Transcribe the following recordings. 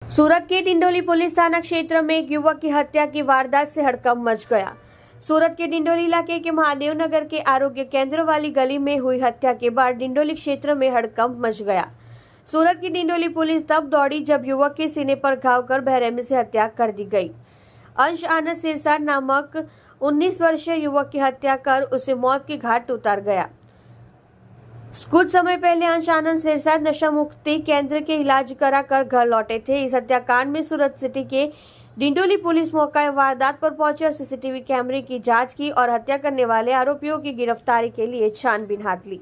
सूरत के डिंडोली पुलिस थाना क्षेत्र में एक युवक की हत्या की वारदात से हड़कंप मच गया। सूरत के डिंडोली इलाके के महादेव नगर के आरोग्य केंद्र वाली गली में हुई हत्या के बाद डिंडोली क्षेत्र में हड़कंप मच गया। सूरत की डिंडोली पुलिस तब दौड़ी जब युवक के सीने पर घाव कर बेरहमी से हत्या कर दी गई। अंश आनंद सिरसाट नामक 19 वर्षीय युवक की हत्या कर उसे मौत के घाट उतार गया। कुछ समय पहले अंश आनंद सिरसाट नशा मुक्ति केंद्र के इलाज कराकर घर लौटे थे। इस हत्याकांड में सूरत सिटी के डिंडोली पुलिस मौका वारदात पर पहुंची और सीसीटीवी कैमरे की जांच की और हत्या करने वाले आरोपियों की गिरफ्तारी के लिए छानबीन हाथ ली।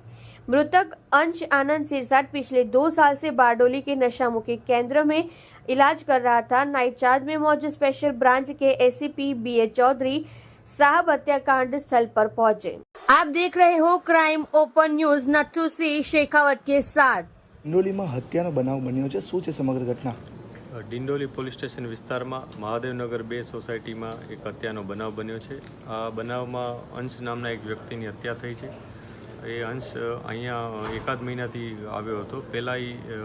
मृतक अंश आनंद सिरसाट पिछले 2 साल से बारडोली के नशा मुक्ति केंद्र में इलाज कर रहा था। नाइट चार्ज में मौजूद स्पेशल ब्रांच के एसीपी बीए चौधरी साहब हत्याकांड स्थल पर पहुंचे। आप देख रहे हो crime open news Nathu Singh Shekhawat के साथ। ડિંડોલીમાં હત્યાનો બનાવ બન્યો છે, શું છે સમગ્ર ઘટના? ડિંડોલી પોલીસ સ્ટેશન વિસ્તારમાં મહાદેવનગર 2 સોસાયટીમાં એક હત્યાનો બનાવ બન્યો છે। આ બનાવમાં અંશ નામના એક વ્યક્તિની હત્યા થઈ છે। એ અંશ અહીંયા એકાદ મહિનાથી આવ્યો હતો। પહેલાં એ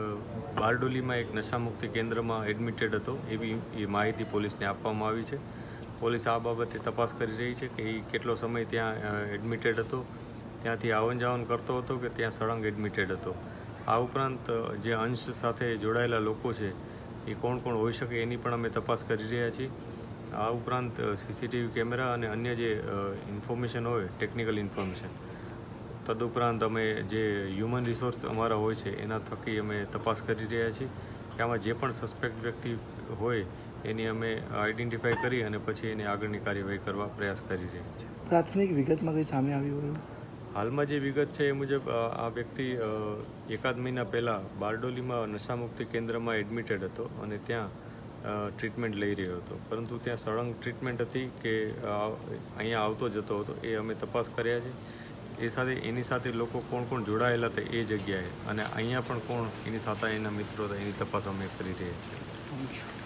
બારડોલીમાં એક નશામુક્તિ કેન્દ્રમાં એડમિટેડ હતો એવી એ માહિતી પોલીસને આપવામાં આવી છે। પોલીસ આ બાબતે તપાસ કરી રહી છે કે એ કેટલો સમય ત્યાં એડમિટેડ હતો, ત્યાંથી આવન જાવન કરતો હતો કે ત્યાં સળંગ એડમિટેડ હતો। આ ઉપરાંત જે અંશ સાથે જોડાયેલા લોકો છે એ કોણ કોણ હોઈ શકે એની પણ અમે તપાસ કરી રહ્યા છીએ। આ ઉપરાંત સીસીટીવી કેમેરા અને અન્ય જે ઇન્ફોર્મેશન હોય, ટેકનિકલ ઇન્ફોર્મેશન, તદુપરાંત અમે જે હ્યુમન રિસોર્સ અમારા હોય છે એના થકી અમે તપાસ કરી રહ્યા છીએ કે આમાં જે પણ સસ્પેક્ટ વ્યક્તિ હોય એની અમે આઈડેન્ટિફાઈ કરી અને પછી એની આગળની કાર્યવાહી કરવા પ્રયાસ કરી રહ્યા છીએ। પ્રાથમિક વિગતમાં કંઈ સામે આવ્યું હોય? હાલમાં જે વિગત છે એ મુજબ આ વ્યક્તિ એકાદ મહિના પહેલાં બારડોલીમાં નશામુક્તિ કેન્દ્રમાં એડમિટેડ હતો અને ત્યાં ટ્રીટમેન્ટ લઈ રહ્યો હતો, પરંતુ ત્યાં સળંગ ટ્રીટમેન્ટ હતી કે અહીંયા આવતો જતો હતો એ અમે તપાસ કર્યા છે। એની સાથે લોકો કોણ કોણ જોડાયેલા હતા એ જગ્યાએ અને અહીંયા પણ કોણ એની સાથે એના મિત્રો હતા એની તપાસ અમે કરી રહ્યા છીએ।